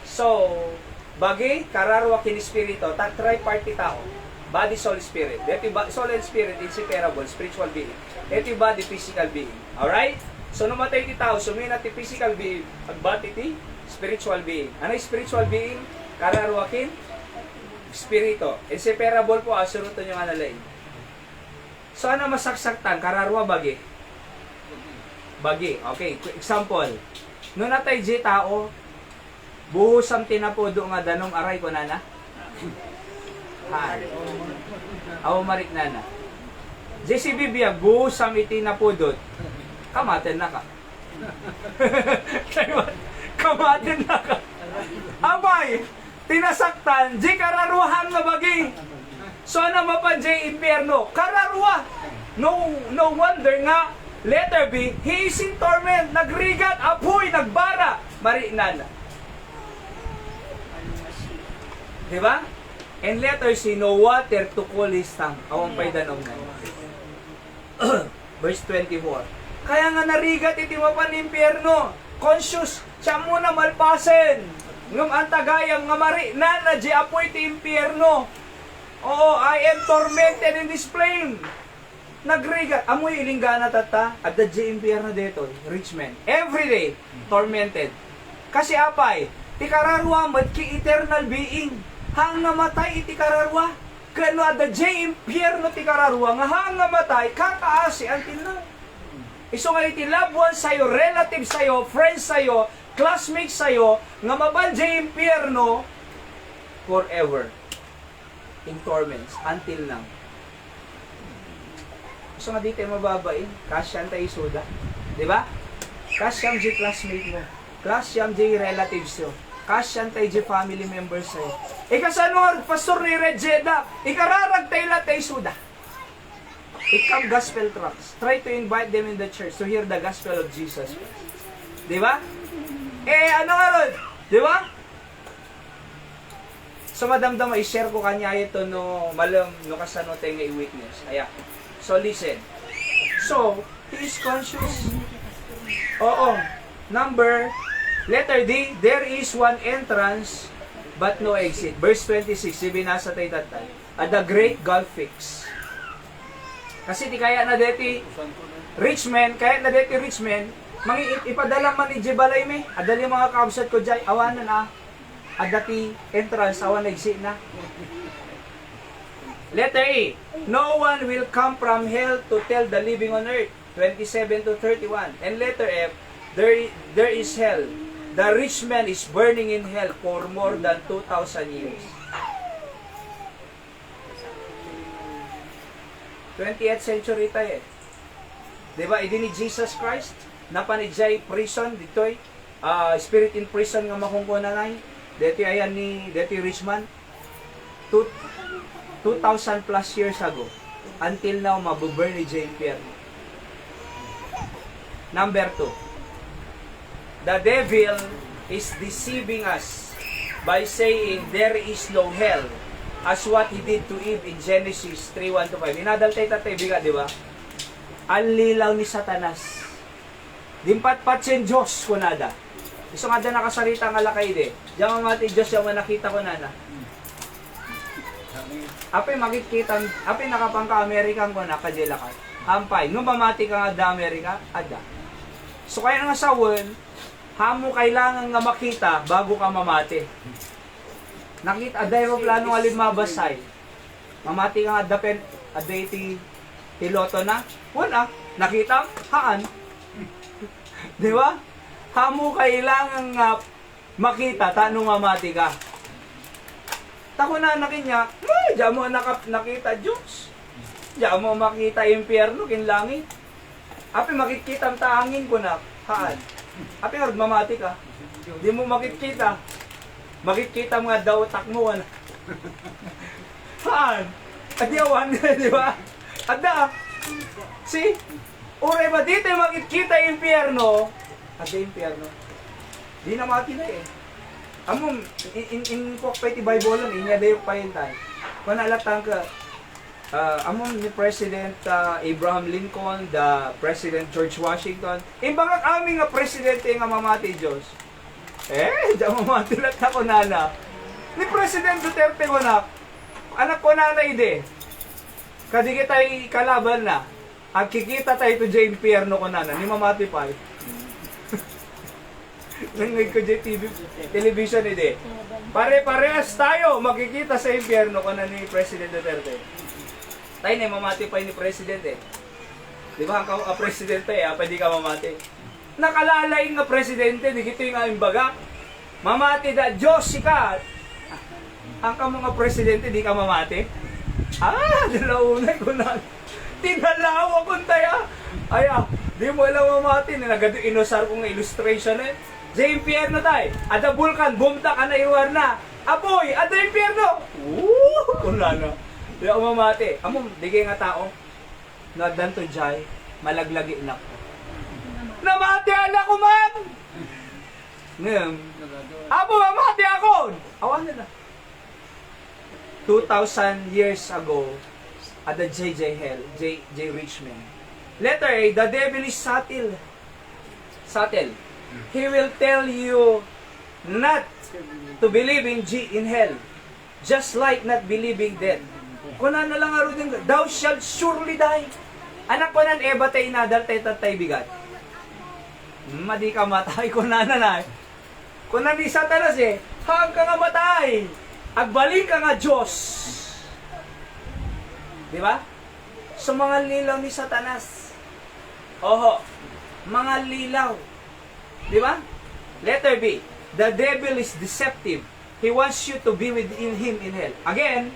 So, bagi, kararwa, kinispirito, triparty tao. Body, soul, spirit. Ito soul and spirit, inseparable, spiritual being. Ito body, physical being. Alright? So, numatay ti tao, sumina ti physical being, at body ti Spiritual being. Ano yung spiritual being? Kararwakin? Spirito. Inseparable po, asuruto nyo nga nalain. So, ano masaksaktan? Kararwa, bagi? Bagi. Okay, example. No natay J tao, buhusam tinapodo nga danom aray ko nana. Hay. Aw marik nana. J.C. Bibiyag, buhusam itinapodot. Kamaten na ka. Kamaten na ka. Abay, tinasaktan, J kararuhan nga bagi. So ano mapan J impyerno? Kararwa. No wonder nga letter B, he is in torment, nagrigat, apoy, nagbara, marinan. Diba? And letter C, no water to cool his tongue. Awang pa'y danom na. Verse 24. Kaya nga narigat iti mapan impyerno, conscious, siya muna malpasen. Ngam antagayam nga marinan na di apoy ti impyerno. Oo, I am tormented in this flame. Nagrigat, amoy ilinggana tata, at the impyerno dito, rich man. Every day, tormented. Kasi apay, ti kararwa, madki eternal being. Hang namatay iti kararwa. Kano at the impyerno ti kararwa, nga hang namatay, kakaasi until now. Iso nga iti loved ones sa'yo, relatives sa'yo, friends sa'yo, classmates sa'yo, nga mabal impyerno, forever. In torments, until now. So nga dito mababain, kasyang tayo suda. Diba? Kasyang di classmate mo. Kasyang di relatives mo. Kasyang tayo di family members sa'yo. Ikasanor, pastor ni Red Jeda, ikararag tayo lahat tayo suda. Ikam gospel tracts. Try to invite them in the church to hear the gospel of Jesus. Diba? Ano nga ron? Diba? So madamdam, i-share ko kanya ito no malam no kasano tayo nga i-witness. Ayan. So listen. So, he is conscious. Oo. Letter D, there is one entrance but no exit. Verse 26, binasa tayo tatay. At the great gulf fix. Kasi di kaya na deti rich man, ipadala man ni Jibalay me. Adali mga kaabsat ko dyan, awanan na. Adati entrance, awan exit na. Letter E, no one will come from hell to tell the living on earth. 27 to 31. And letter F, there is hell. The rich man is burning in hell for more than 2,000 years. 20th century tayo eh. Diba, idi ni Jesus Christ, napanidjay prison, dito'y spirit in prison nga makungkunanay. Dito ayan ni, dito rich man. 2,000 plus years ago, until now, mabuburn ni J. Impyerno. Number 2, the devil is deceiving us by saying there is no hell, as what he did to Eve in Genesis 3:1-5. Inadaltay tatay biga, di ba? Ang lilaw ni Satanas. Dimpat-pat sin Diyos kunada. Iso nga da nakasarita nga lakay de. Diyan mati Diyos yung nakita ko na. Apay makikita, apay nakapangka Amerikan ko na kadila ka. Ampay, nung mamati ka nga da Amerika, ada. So kaya nga sa world, hamo kailangan nga makita bago ka mamati. Nakita, aday mo plano nga limabasay. Mamati ka nga dapen, aday ti loto na. Wala, nakita, haan. Di ba? Hamo kailangan nga makita, tanong mamati ka. Tako na nakinya, diyan mo nakita Diyos. Diyan mo makita impyerno, kinlangit. Api makikita ang taangin ko na, haan. Api nga mamati ka. Di mo makikita. Makikita mga dautak mo, ano. Haan. Adiyawan, di ba? Ada. See? Ure ba dito makikita impyerno? Ada impyerno. Di na makita eh. Among, in pwede Bible lang, inya dayo pa yun tayo. Kung nalatang ka, among ni President Abraham Lincoln, the President George Washington, imbangak aming nga presidente nga mamati Diyos. Diyan mamati lang ako nana. Ni President Duterte ko na, anak ko na ide. Kadigi tayo kalaban na. Ang kikita tayo to J. Impyerno ko nana, ni mamati pa eh. Nangay ko dyan television ide. Pare-parehas tayo makikita sa impyerno ko na ni President Duterte. Tayo na mamati pa ni President eh. Di ba ang presidente eh, pwede ka mamati. Nakalalay nga presidente, di gito yung aming baga. Mamati da, Diyos ka. Ang ka mga presidente, di ka mamati. Dalaunay ko na. Tinalawa ko tayo. Di mo alam mamati. Nagado inosar ko nga illustration eh. Sa impyerno tayo. Ada bulkan, bumta ka na iwar na. Apoy, ada impyerno. Kuna na. Di ako mamati. Amo, di kayo nga tao. Nadan to jay, malaglagi na ko. Namati anak ko man! Ngayon, abo mamati ako! Awan na na. 2,000 years ago, at the J.J. Hell, J. Richman. Letter A, the devil is subtle. Subtle. He will tell you not to believe in hell. Just like not believing death. Kuna na lang aro din, thou shalt surely die. Anak ko nan eba tay nadal tay tatay bigat. Madi ka matay, kuna na. Kuna ni Satanas eh, hang ka nga matay. Agbaling ka nga Diyos. Di ba? So mga lilaw ni Satanas. Oho, mga lilaw. Di ba? Letter B, the devil is deceptive. He wants you to be within him in hell. Again,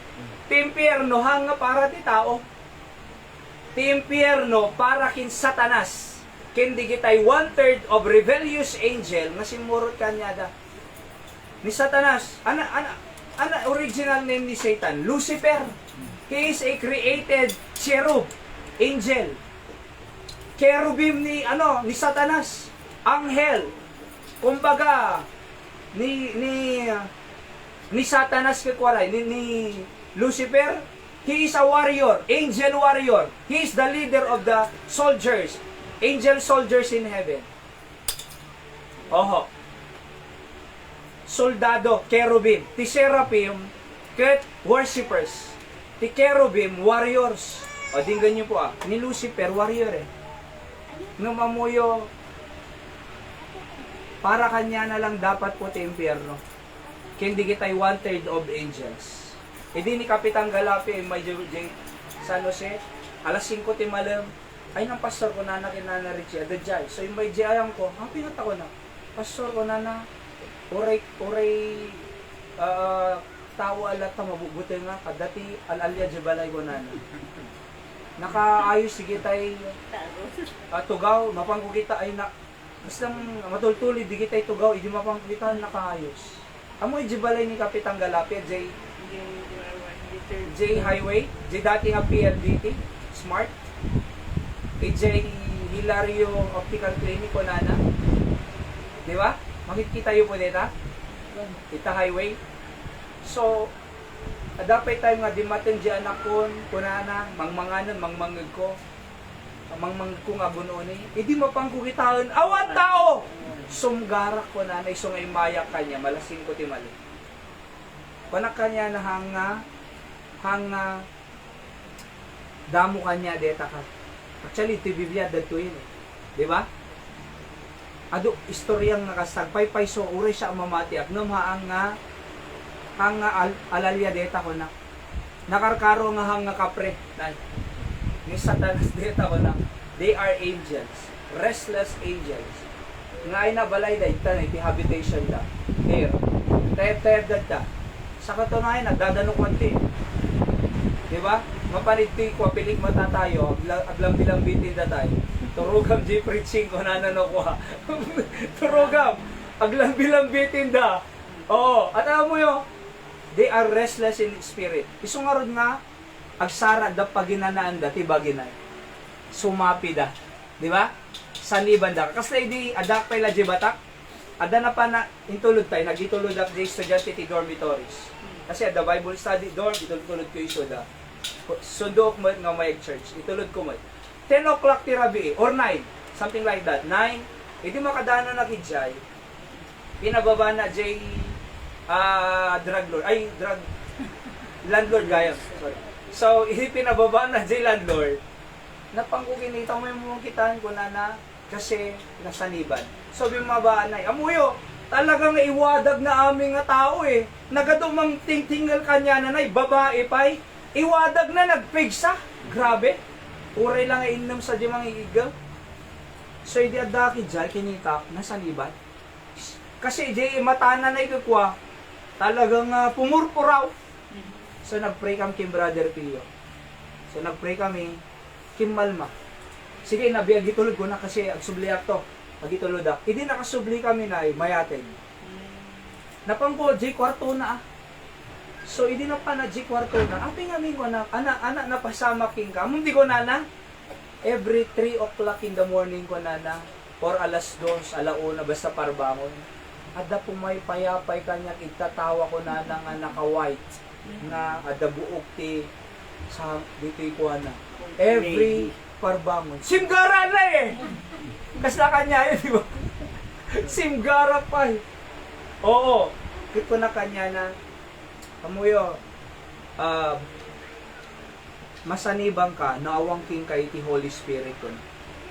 timpierno hanga para ti tao. Timpierno para kin Satanas. Kindi kitay 1/3 of rebellious angel nga simurot kanya da. Ni Satanas, ana original name ni Satan, Lucifer. He is a created cherub, angel. Cherubim ni Satanas, anghel. Kumbaga ni Satanas kekwaray, ni Lucifer, he is a warrior, angel warrior. He is the leader of the soldiers, angel soldiers in heaven. Oho. Soldado, cherubim. Ti seraphim, ket worshippers. Ti cherubim, warriors. O, tingnan nyo po ni Lucifer, warrior eh. Nung mamuyo, para kanya na lang dapat po ti impyerno. Hindi kita'y 1/3 of angels. Hindi ni Kapitan Galapi, may San Jose, alas 5 ti malam, ay ng pastor ko na kinana Richie, adadjay. So yung may jayang ko, pinata ko na, pastor ko na, uray, tao alat na mabubuti nga, kadati alalya jabalay ko na. Nakaayos sige tay, tugaw, mapangko kita ay na, basta matultuli, di kita tugaw, hindi mapangko kita nakaayos. Amoy jabalay ni Kapitan Galapi, J Highway, J dati nga PLDT, Smart, J Hilario Optical Clinic ko nana. Di ba? Makikita yun po dito. Kita highway. So, dapat tayo nga dimaten di anak ko, kunana, mangmanganon, mangmangag ko. Mangmangag ko nga bunoon eh. Hindi mapangkukitaan, awan tao! Sumgarak ko na, isong ay mayak kanya, malasing ko ti mali. Panak kanya na hanga damo kanya deta ka. Actually, ti Biblia dato yun eh. Di ba? Ado, istoryang nakastagpay so uray siya mamati agnom hanga alalya deta ko na. Nakarkaro nga hanga kapre. Ni Satanas deta ko na. They are angels. Restless angels. Nga ay nabalay da ita na iti habitation da. Here. Tayab da. Sa katunayan, nagdadano konti. Diba? Mapaniti ko, pilig mata tayo, aglang bilang bitin da tayo. Turugam di preaching ko nanano ko ha. Turugam, aglang bilang bitin da. Oo, at alam mo yun, they are restless in spirit. Isungarod nga, agsara da paginanaan da, tibaginay. Sumapi da. Diba? Saniban da. Kasi di adak pala di batak. Ada na pa na intulod tayo, nagitulod ak di estudyante ti dormitories. Kasi the Bible study dorm, itulod ko isoda. Sundo ko nga may church, itulod ko mo. 10 o'clock ti rabi, or 9, something like that. 9, hindi makadana na kidjay. Pinababa na jay drug lord, landlord gaya. Sorry. So, pinababa na jay landlord. Napangkukinita mo yung mga kitaan ko na Kasi nasaniban. Sabi mga baanay, amuyo, talagang iwadag na aming nga tao eh. Nagadumang tingtingal kanya nanay, babae pa'y, iwadag na nagpigsa. Grabe. Uray lang inom sa di mga iigaw. So, hindi adaki dyan, kinita, nasaniban. Kasi di matana na ikakwa, talagang pumurpuraw. So, nagpray kami kay Brother Pio. So, nagpray kami, Kim Malma. Sige, nabiyag itulog ko na kasi agsubliak to. Agitulod ako. Hindi nakasubli kami na mayatin. Napangko, J kwarto na ah. So, hindi na pa na J kwarto na. Api nga ko na, anak na pasama king ka. Hindi ko na. Every 3 o'clock in the morning ko na. Or alas 2, alauna, basta parbangon. Ada po may payapay kanya, itatawa ko na nga naka-white. Na ada buok ti sa dito'y kuha na. Every parbangon. Simgara na eh! Kasla kanya yun, di ba? Simgara pa eh. Oo. Kit ko na kanya na, kamuyo, masanibang ka, naawang king ka iti Holy Spirit ko.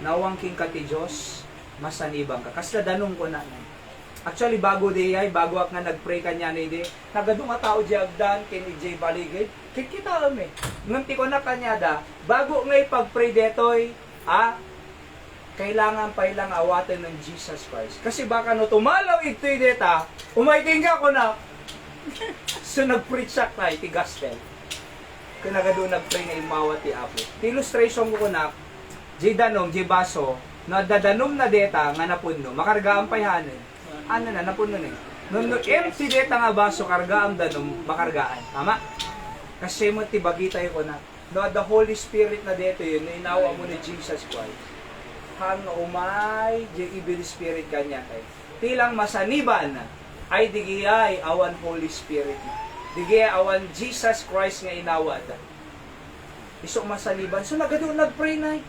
Naawang king ka ti Diyos, masanibang ka. Kasla danong ko na. Actually, bago di ay, bago ak nga nag-pray kanya na hindi, nagadong nga tao di agdan, kini J. Baligid, kikita kami. Ngunti ko na kanya da, bago nga ipag-pray detoy, kailangan pa ilang awatin ng Jesus Christ. Kasi baka no tumalaw ito'y deta, umaiting ka ko na. So nag-preach siya na iti gospel. Kaya doon nag-pray na imawat ti Apo. Ti illustration ko na, J. Danom, J. Baso, na dadanom na deta nga napuno, makargaan pa yahanin. Ano na, napuno na eh. Nung empty deta nga baso, kargaan danom, makargaan. Tama? Kasi mo ti bagitay ko na, no, the Holy Spirit na dito yun, na inawa mo ni Jesus Christ. Hang umay, di evil spirit kanya kay. Tilang masaniban ay digiyay awan Holy Spirit na. Digiyay awan Jesus Christ nga inawad. Iso masaniban. So nagado nagpray na.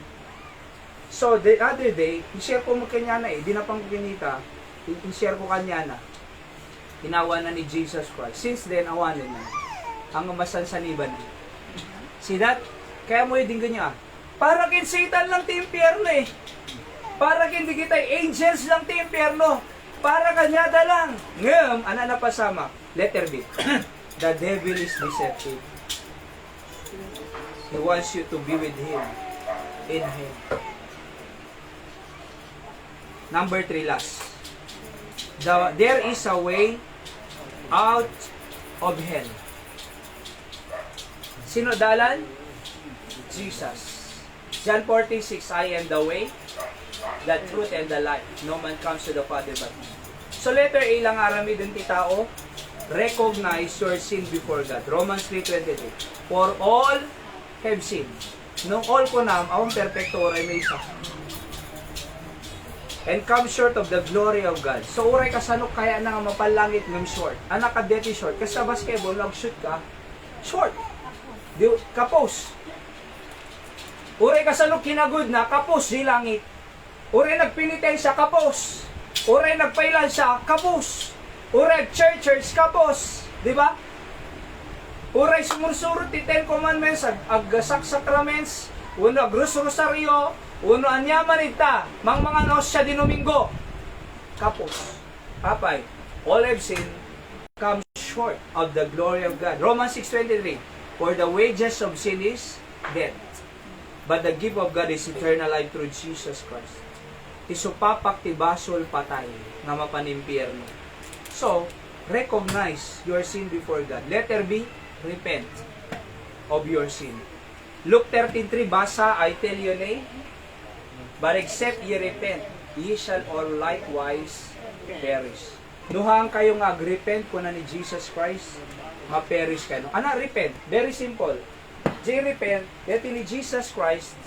So the other day, i-share ko mo kanya na di na pang kinita. I-share ko kanya na. Inawa na ni Jesus Christ. Since then, awanin na. Ang masansaniban. See that? Kaya mo yung ganyan. Para kin Satan lang ti impyerno eh. Para kin di kita angels lang ti impyerno. Para kanyada lang. Ngayon, ana na pasama. Letter B. The devil is deceptive. He wants you to be with him. In him. Number 3 last. There is a way out of hell. Sino dalan? Jesus. John 46, I am the way, the truth, and the life. No man comes to the Father but me. So letter A lang arami dun ti tao, recognize your sin before God. Romans 3:23. For all have sinned. Nung all ko na, awang perfecto oray may isa. And come short of the glory of God. So oray kasanok kaya na nga mapalangit ng short. Anak ka deti short. Kasi sa basketball, nag-shoot ka, short. Kapos. Uray kasalok kinagod na, kapos di langit. Uray nagpenitensya, kapos. Uray nagpailan siya, kapos. Uray church, kapos. Di ba? Uray sumursurot ti Ten Commandments, aggasak sacraments, uno agrus-rosaryo, uno anyaman ita, mga nosya di Domingo. Kapos. Apay, all have sinned, come short of the glory of God. Romans 6:23. For the wages of sin is death. But the gift of God is eternal life through Jesus Christ. Isupapak ti basol patay nga mapanimpyerno. So, recognize your sin before God. Letter B, repent of your sin. Luke 13:3, basa, I tell you nay, but except ye repent, ye shall all likewise perish. Nuhang kayo nga repent ko na ni Jesus Christ, ma-perish kayo. Ana, repent. Very simple. J repent, deti ni Jesus Christ,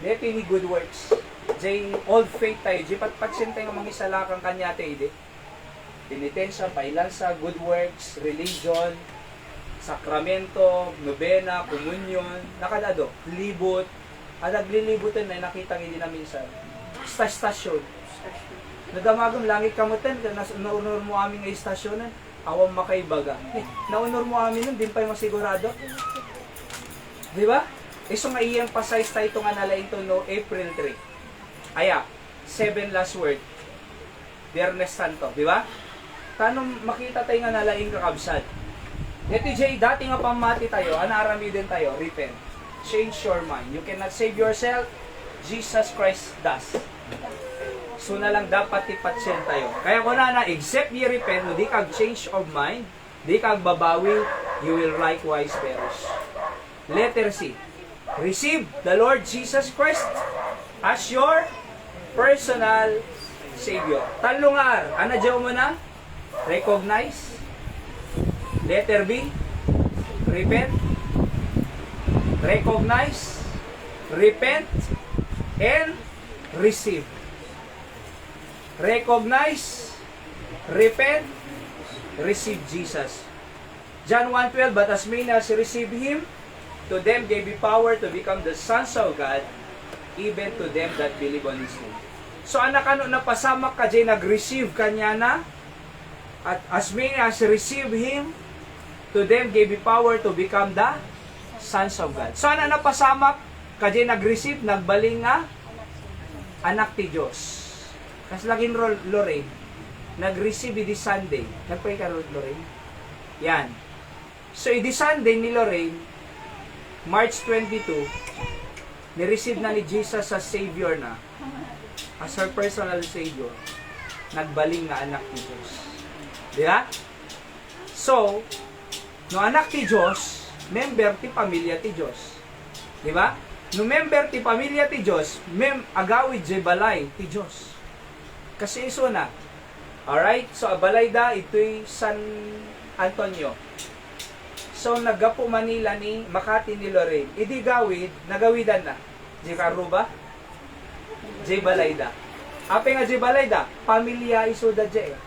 deti ni good works. J old faith tayo, J patpatsin tayo mga isalakang kanya tayo, di. Penitensya, pailansa, good works, religion, sakramento, nobena, komunyon, nakadado, libot, at naglilibutan na nakita hindi na minsan. Stasyon. Nadamagam langit kamutan, naunor mo aming istasyonan, awang makaibaga. Naunor mo amin nun, din pa yung masigurado. Di ba? Iso nga i-emphasize tayo ito nga nalain to no April 3. Aya, 7 last word. Viernes Santo, di ba? Tano makita tayo nga nalaing kakabsat. Ito Jay, dati nga pamati tayo, anarami din tayo, repent. Change your mind. You cannot save yourself, Jesus Christ does. So na lang dapat ipatsen tayo. Kaya kung na except ye repent, no, di kag change of mind, di kag babawi, you will likewise perish. Letter C. Receive the Lord Jesus Christ as your personal Savior. Talungar, ana dyan mo na? Recognize. Letter B. Repent. Recognize. Repent. And receive. Recognize, repent, receive Jesus. John 1:12, but as many as receive Him, to them gave He power to become the sons of God, even to them that believe on His name. So anak ano napasamak ka dyan, nag-receive kanya na, at as many as receive Him, to them gave He power to become the sons of God. So anak napasamak ka dyan, nag-receive, nagbaling nga, anak ti Diyos. Kasi laging Lorraine, nag-receive idi Sunday. Nagpray ka Lorraine? Yan. So idi Sunday ni Lorraine, March 22, ni-receive na ni Jesus as Savior na, as her personal Savior. Nagbaling na anak ni Diyos. Di ba? So, no anak ti Diyos, member ti pamilya ti Diyos. Di ba? No member ti pamilya ti Diyos, agawid di balay ti Diyos. Kasi iso na. Alright? So, Abalayda, ito'y San Antonio. So, naggapo Manila ni Makati ni Lorraine. Idi gawid, nagawidan na. Di Karuba? Di Balayda. Ape nga di Balayda, pamilya iso da di eh.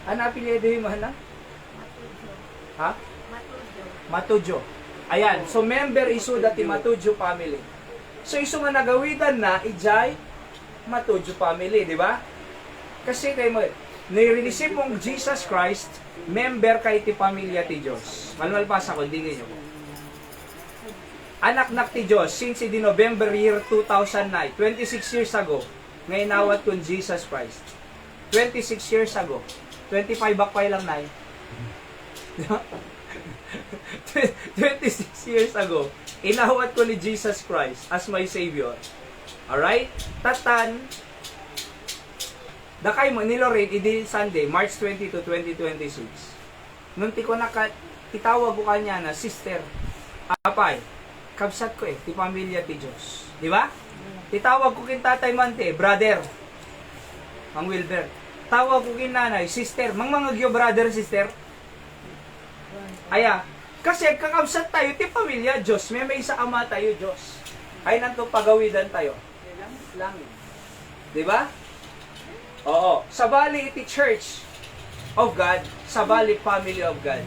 Ano apelyido yung mahal na? Ha? Matujo. Ayan. So, member iso da ti Matujo family. So, iso nga nagawidan na, ijay, Matujo family, di ba? Kasi kayo mo, nire-receive mong Jesus Christ, member kay ti pamilya ti Diyos. Manual pa sa kuldingin nyo. Anak-nak ti Diyos, since di November year 2009, 26 years ago, ngayon nawat kong Jesus Christ. 26 years ago. 25 bakpay lang na 26 years ago, inawat ko ni Jesus Christ as my Savior. Alright? Tatan, dakay mo, ni Lorraine, idi Sunday, March 22, 2026. Nung ti ko itawag ko kanya na, sister, apay, kabsat ko ti pamilya ti Diyos. Di ba? Titawag ko kin tatay mante, brother, ang Wilber. Tawag ko kin nanay, sister, mangmangagyo brother, sister. Aya, kasi kakabsat tayo, ti pamilya, Diyos, may isa ama tayo, Diyos. Ay nanto pagawidan tayo. Langit. Di ba? Oo. Sabali iti Church of God, sabali family of God.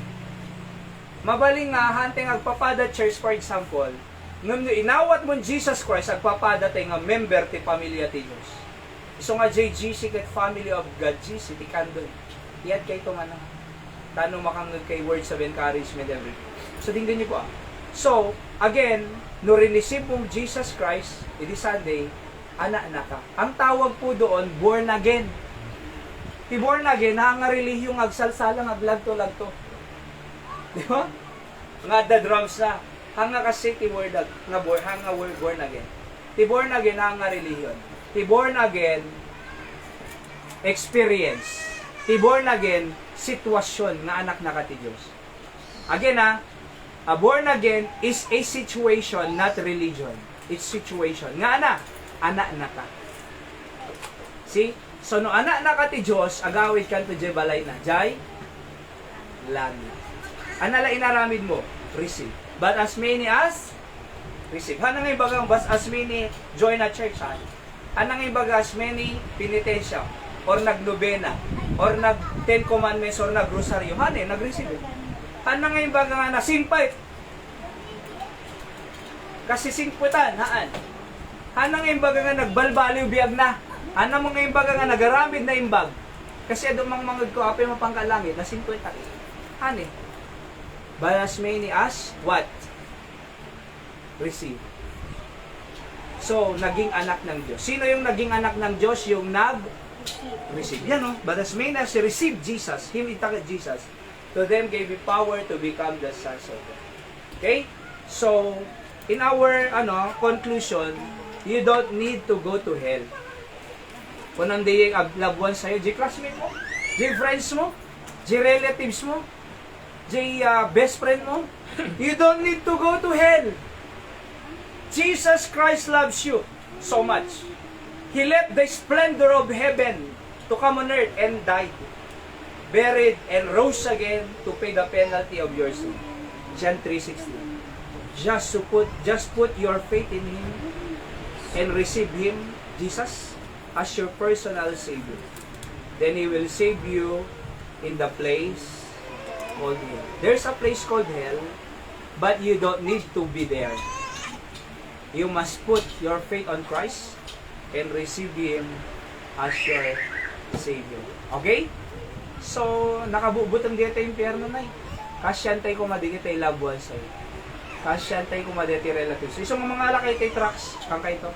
Mabaling nga, hanting agpapada church, for example, nung inawat mo Jesus Christ, agpapada tayo nga member ti pamilya ti Diyos. So nga JGC ket family of God, GC, ti kandun. Iyad kayo ito nga na. Tanong makangod kay words of encouragement everything. So, tingnan niyo po. So, again, no receive mong Jesus Christ, iti Sunday, anak ka. Ang tawag po doon, born again. Ti born again, nga relihiyong agsalsalang aglagto-lagto. Di ba? Nga the drums na. Hanga kasi ti word nga born again. Ti born again, nga relihiyon. Ti born again, experience. Ti born again, sitwasyon nga anak na ka ti Diyos. Again a born again is a situation, not religion. It's situation. Nga anak na ka. See? So, no anak na ka ti Diyos, agawid kan to jay balay na. Jay? Lami. Anala inaramid mo? Receive. But as many as receive. Hanang ibagang as many join a church, ha? Anang ibaga as many penitensya, or nagnobena, or nag 10 commandments, or nagrosaryo. Hane, nag-receive. Hanang ibaga nga na simpay. Kasi singputan, haan. Hanang imbaga nga nagbalbaliw biyag na. Hanang mga imbaga nga nagaramid na imbag. Kasi adumang mangod ko, apay mapangkalangit, na singputan. Hane. But as many as what? Receive. So, naging anak ng Diyos. Sino yung naging anak ng Diyos? Yung nag-receive. Yan o. But as many as received Jesus, Him itakit Jesus, to them gave Him power to become the sons of God. Okay? So, in our conclusion, you don't need to go to hell. Kung nandiyan ang loved ones sa'yo, di classmate mo, di friends mo, di relatives mo, di best friend mo, you don't need to go to hell. Jesus Christ loves you so much. He left the splendor of heaven to come on earth and died, buried, and rose again to pay the penalty of your sin. John 3:16. Just put your faith in Him and receive Him, Jesus, as your personal Savior. Then He will save you in the place called hell. There's a place called hell, but you don't need to be there. You must put your faith on Christ and receive Him as your Savior. Okay? So, nakabubutang dito yung impyerno na eh. Kasyantay ko madigit ay loved ones sa'yo. Kasyantay ko madigit ay relatives. So, isang mga alakay kay trucks, kang kayo to.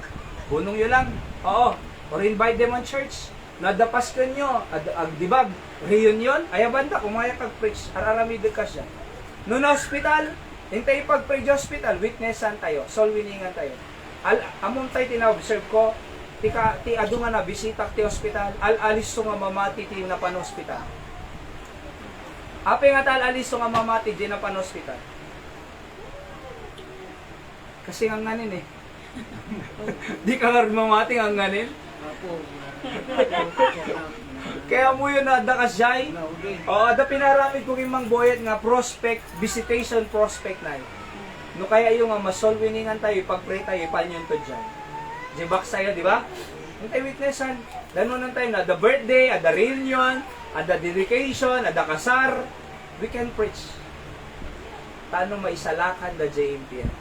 Bunong yun lang. Oo. Or invite them on church. Nadapas ka nyo. Agdibag. Reunion. Ayabanda. Kumaya kag-preach. Araramid ka siya. Noon hospital, hintay pag-preach hospital, witnessan tayo. Soul winningan tayo. Among tayo tina-observe ko, ti adu nga na bisita ti hospital, alis to nga mamati ti na pan hospital. Ape nga alis to nga mamati di na pan hospital. Kasi nga nganin eh. Di ka nga mamati nga nganin. Kaya mo yun na da kasyay. O, ada pinaramid ko kimang boyet nga prospect, visitation prospect na yun. No kaya yung nga masol winningan tayo, ipag-pray tayo, ipanyon to dyan. Jibak sa'yo, di ba? Yung tayo witnessan, gano'n ng time na the birthday, at the reunion, at the dedication, at the kasar, we can preach. Tanong maisalakan the JMPN.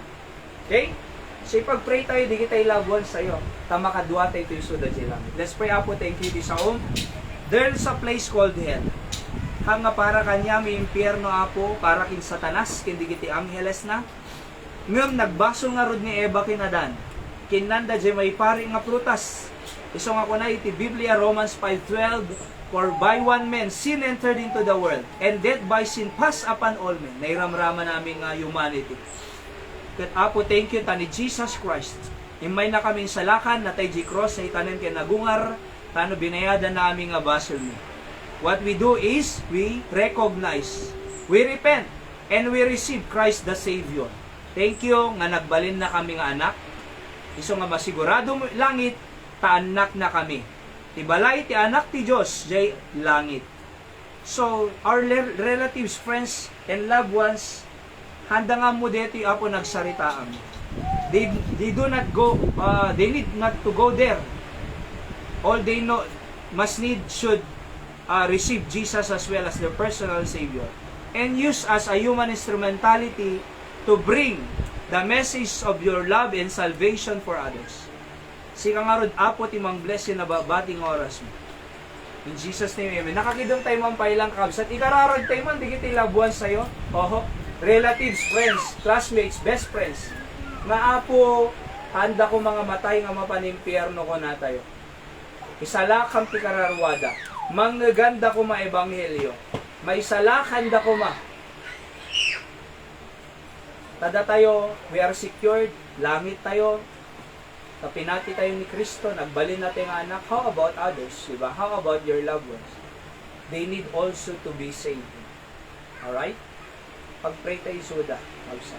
Okay? So ipag-pray tayo, di kita loved ones sa'yo. Tamakadwa tayo ito yung suda jilang. Let's pray Apo, thank you sa There's a place called hell. Hanga para kanya may impyerno Apo, para kin satanas, kin digiti angheles na. Ngam nagbaso nga rod ni Eva kinadan. Kinanda di may pari nga prutas. Iso nga ko na iti Biblia, Romans 5:12, for by one man sin entered into the world, and death by sin passed upon all men. Nairamraman namin nga humanity. Kat Apo, thank you tani Jesus Christ. Imay na kaming salakan na tayo cross na itanin kay nagungar, tano binayadan namin nga basol mo. What we do is, we recognize, we repent, and we receive Christ the Savior. Thank you nga nagbalin na kami nga anak. Iso nga masigurado langit, taanak na kami. Tibalay ti anak ti Diyos, jay langit. So, our relatives, friends, and loved ones, handa nga mo dito Apo nagsaritaan. They do not go, they need not to go there. All they know, should receive Jesus as well as their personal Savior. And use as a human instrumentality to bring the message of your love and salvation for others. Sika nga rod, Apo, timang bless yun na bating oras mo. In Jesus' name, amen. Nakakidong tayo man pailang kakabsat. Ikararod tayo man, digit loved ones sa'yo. Oho, relatives, friends, classmates, best friends. Nga Apo, handa ko mga matay nga mapanimpyerno ko na tayo. Isalakam ti kararwada. Manggaganda ko maebanghelyo. Maisalakan da ko ma. Tada tayo, we are secured, langit tayo, kapinati tayo ni Kristo, nagbalin natin ang anak. How about others? Diba? How about your loved ones? They need also to be saved. Alright? Pag-pray tayo suda, magsa.